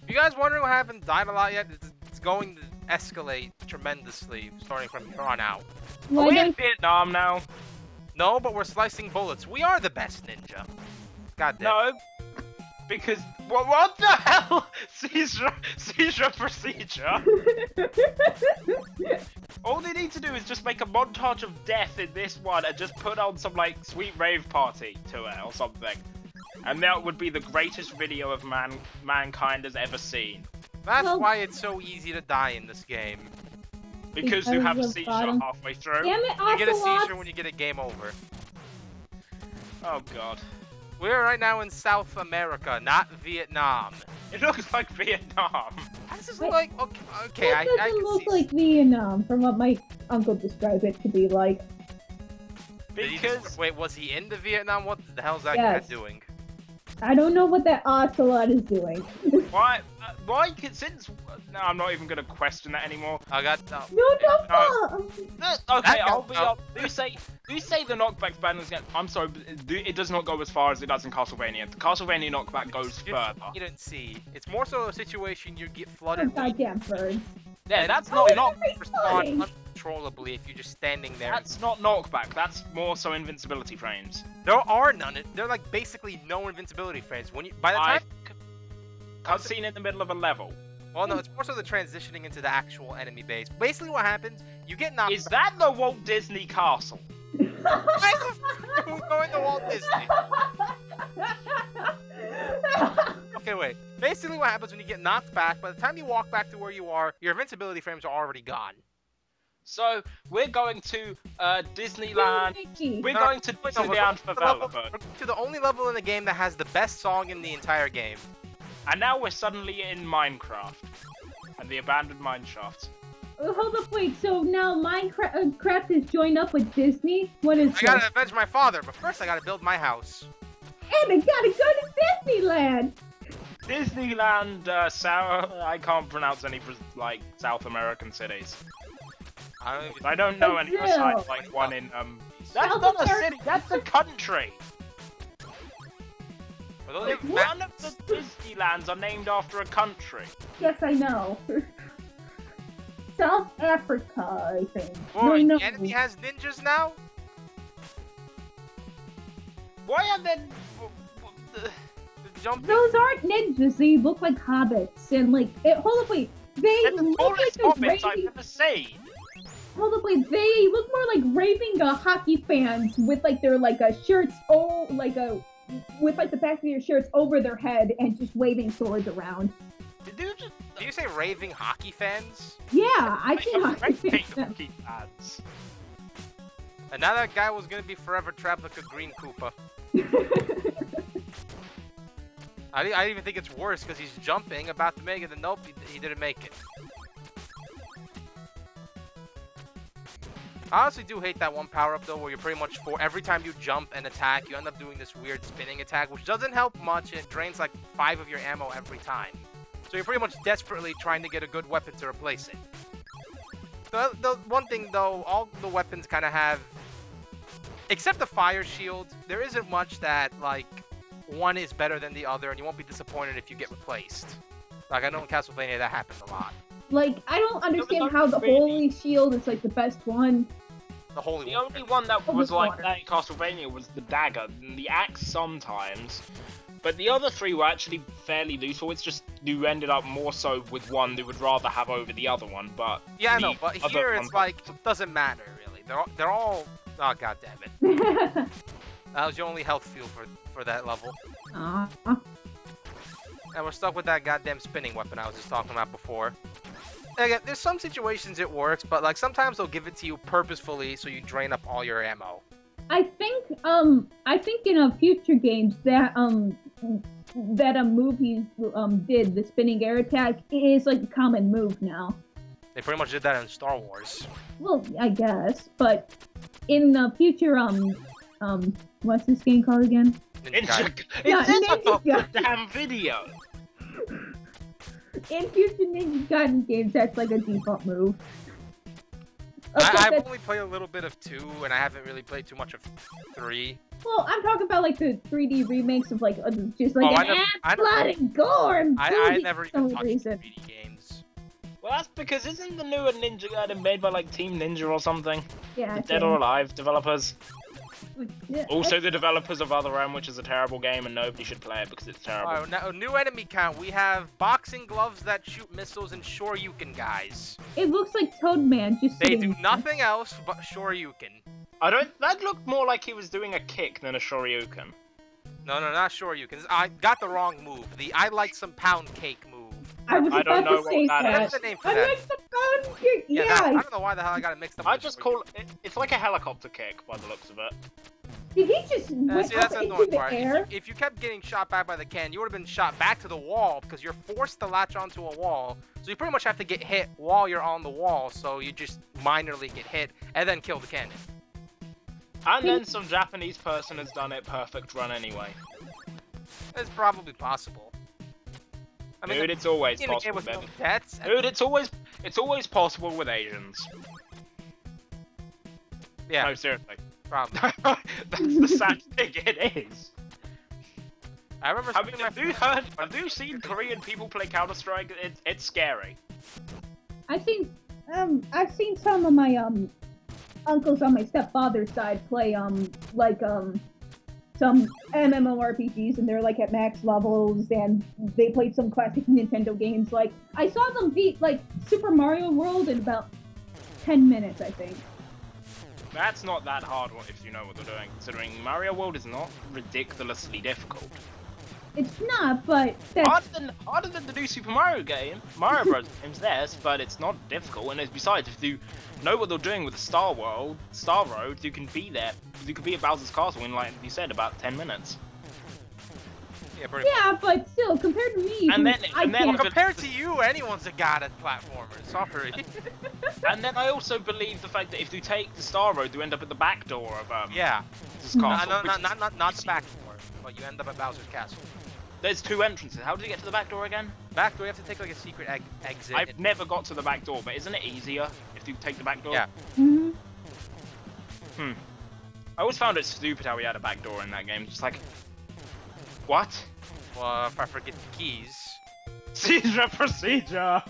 You guys wondering what happened? Died a lot yet? It's going to escalate tremendously starting from here on out. Are we in Vietnam now? No, but we're slicing bullets. We are the best ninja. God damn. No. Because, what the hell? Seizure procedure? All they need to do is just make a montage of death in this one and just put on some, like, sweet rave party to it or something. And that would be the greatest video of mankind has ever seen. That's why it's so easy to die in this game. Because you have a seizure halfway through. Damn it, you get a seizure when you get a game over. Oh god. We're right now in South America, not Vietnam. It looks like Vietnam. How does this look like? Okay, That doesn't look like Vietnam, from what my uncle described it to be like. Because... Wait, was he in the Vietnam? What the hell's that guy doing? I don't know what that ocelot is doing. Why? Since... No, I'm not even gonna question that anymore. I got... No. Okay, I'll be up. Do you say the knockback ban is... I'm sorry, it does not go as far as it does in Castlevania. The Castlevania knockback goes further. You didn't see. It's more so a situation you get flooded goddamn birds. Yeah, that's not uncontrollably if you're just standing there. That's not knockback, that's more so invincibility frames. There are none. They're like basically no invincibility frames. When you by the time cutscene in the middle of a level. Well, no, it's more so the transitioning into the actual enemy base. Basically, what happens? You get knocked. Is that the Walt Disney Castle? Who's going to Walt Disney? Okay, wait. Basically, what happens when you get knocked back? By the time you walk back to where you are, your invincibility frames are already gone. So we're going to Disneyland. We're going to Disneyland for Velvet. To the only level in the game that has the best song in the entire game. And now we're suddenly in Minecraft. And the abandoned mineshaft. Hold up, wait, so now Minecraft is joined up with Disney? What is I gotta avenge my father, but first I gotta build my house. And I gotta go to Disneyland! Disneyland, I can't pronounce any, like, South American cities. I don't know any besides, like, one in, That's not a city, that's a country! None of the Disneylands are named after a country. Yes, I know. South Africa, I think. Boy, the enemy has ninjas now? Why are they... Those aren't ninjas, they look like hobbits, and like, hold up, wait, they look like the hobbits I've ever seen. Hold up, wait, they look more like raving hockey fans with like their shirts, with like the back of their shirts over their head and just waving swords around. Did you say raving hockey fans? Yeah, I see hockey fans. And now that guy was gonna be forever trapped like a green Koopa. I even think it's worse because he's jumping, about to make it, and nope, he didn't make it. I honestly do hate that one power-up though, where you're pretty much every time you jump and attack, you end up doing this weird spinning attack, which doesn't help much, and it drains like 5 of your ammo every time. So you're pretty much desperately trying to get a good weapon to replace it. The one thing though, all the weapons kind of have, except the fire shield, there isn't much that, like, one is better than the other, and you won't be disappointed if you get replaced. Like, I know in Castlevania that happens a lot. Like, I don't understand how the Holy Shield is, like, the best one. The only one that was like that in Castlevania was the dagger, and the axe sometimes. But the other 3 were actually fairly useful, it's just you ended up more so with one you would rather have over the other one, but... Yeah, I know, but here it's like, it doesn't matter, really. They're all... Oh, god damn it. That was your only health fuel for that level. And we're stuck with that goddamn spinning weapon I was just talking about before. Again, there's some situations it works, but like sometimes they'll give it to you purposefully so you drain up all your ammo. I think in future games that movies did the spinning air attack is like a common move now. They pretty much did that in Star Wars. Well, I guess, but in the future what's this game called again? It's a damn video. In future Ninja Gaiden games, that's like a default move. I've only played a little bit of 2, and I haven't really played too much of 3. Well, I'm talking about like the 3D remakes of like just like blood and gore and I never even touched 3D games. Well, that's because isn't the newer Ninja Gaiden made by like Team Ninja or something? Yeah. The Dead or Alive developers. Yeah, Also the developers of Other M, which is a terrible game and nobody should play it because it's terrible. Alright, now new enemy count. We have boxing gloves that shoot missiles and Shoryuken guys. It looks like Toadman just They do nothing else but Shoryuken. That looked more like he was doing a kick than a Shoryuken. No, not Shoryuken. I got the wrong move. I like some pound cake move. I don't know what that is. That's the name for that. I like the pound cake. Yeah. I don't know why the hell I got it mixed up. I just call it. It's like a helicopter kick by the looks of it. Did he just went that's up the into annoying the part. air? If you kept getting shot back by the can, you would have been shot back to the wall because you're forced to latch onto a wall. So you pretty much have to get hit while you're on the wall. So you just minorly get hit and then kill the cannon. And then some Japanese person has done it perfect run anyway. It's probably possible. I mean, dude, it's always possible. With no deaths, dude, it's always possible with Asians. Yeah. No, seriously. Probably. That's the sad thing. It is. I remember. Have you seen Korean people play Counter-Strike? It's scary. I've seen some of my uncles on my stepfather's side play some MMORPGs, and they're like at max levels, and they played some classic Nintendo games. Like I saw them beat like Super Mario World in about 10 minutes, I think. That's not that hard if you know what they're doing, considering Mario World is not ridiculously difficult. It's not, but that's... harder than the new Super Mario game. Mario Bros. Game's yes, but it's not difficult. And besides, if you know what they're doing with the Star Road, you can be there. You can be at Bowser's Castle in, like you said, about 10 minutes. Yeah, but still, compared to me, compared to you, anyone's a god at platformers. Sorry. And then I also believe the fact that if you take the Star Road, you end up at the back door of yeah, castle. Not the back door, but you end up at Bowser's Castle. There's 2 entrances. How do you get to the back door again? Back door, you have to take like a secret exit. I've never got to the back door, but isn't it easier if you take the back door? Yeah. Mm-hmm. I always found it stupid how we had a back door in that game. Just like, what? Well, if I forget the keys. Procedure.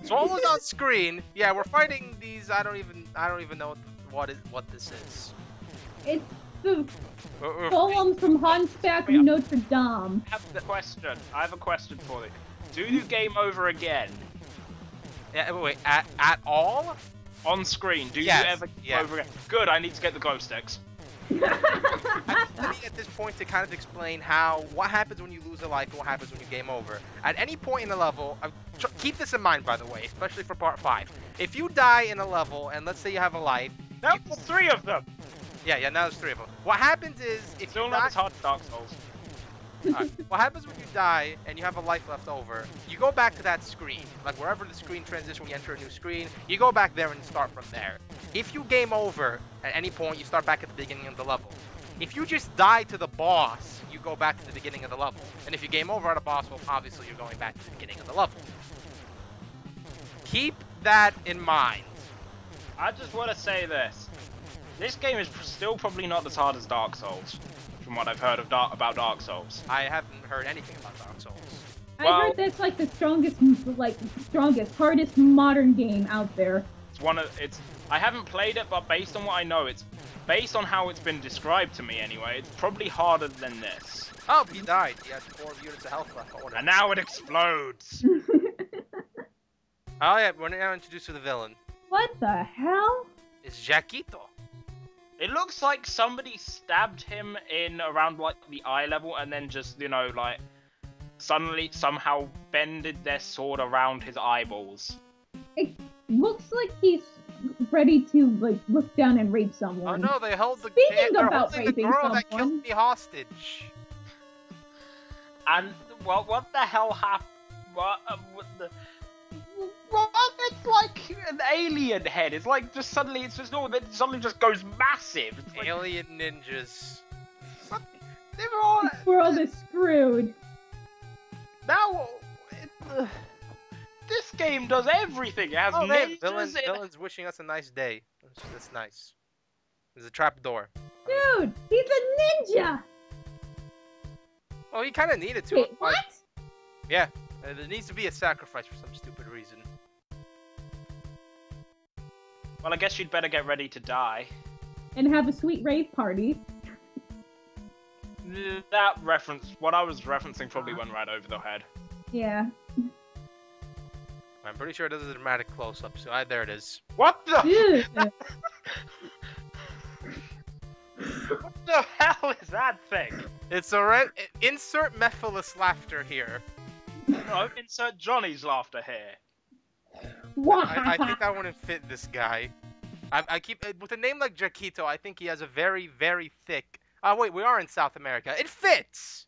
So what was on screen? Yeah, we're fighting these. I don't even know what this is. It's the golem from Hunchback of Notre Dame. I have a question for you. Do you game over again? Yeah, wait, at all? On screen, do you ever game over again? Good, I need to get the glow sticks. I think at this point to kind of explain what happens when you lose a life and what happens when you game over. At any point in the level, keep this in mind by the way, especially for part 5. If you die in a level, and let's say you have a life... Now there's 3 of them! Yeah, now there's 3 of them. What happens is, if still you not as hard as Dark Souls. What happens when you die and you have a life left over, you go back to that screen. Like wherever the screen transitions when you enter a new screen, you go back there and start from there. If you game over at any point, you start back at the beginning of the level. If you just die to the boss, you go back to the beginning of the level. And if you game over at a boss, well, obviously you're going back to the beginning of the level. Keep that in mind. I just want to say this. This game is still probably not as hard as Dark Souls, from what I've heard about Dark Souls. I haven't heard anything about Dark Souls. I heard that's like the strongest, hardest modern game out there. I haven't played it, but based on what I know, based on how it's been described to me anyway, it's probably harder than this. Oh, he died. He has 4 units of health left. And now it explodes! Oh yeah, we're now introduced to the villain. What the hell? It's Jaquito. It looks like somebody stabbed him in around like the eye level and then just, like suddenly somehow bended their sword around his eyeballs. It looks like he's ready to look down and rape someone. Oh no, they held the girl that killed me hostage. And what the hell happened? It's like an alien head. It's like it suddenly just goes massive. It's like, alien ninjas. We're all just screwed. Now, this game does everything. It has ninjas. Villain's wishing us a nice day. That's nice. There's a trap door. Dude, he's a ninja! Well, he kind of needed to. Wait, what? Yeah, there needs to be a sacrifice for some stupid reason. Well, I guess you'd better get ready to die. And have a sweet rave party. That reference, what I was referencing probably went right over the head. Yeah. I'm pretty sure it does a dramatic close-up, so there it is. What the? What the hell is that thing? It's a insert Mephiles laughter here. No, insert Johnny's laughter here. I think that wouldn't fit this guy. I keep with a name like Jaquito. I think he has a very, very thick. Oh wait, we are in South America. It fits.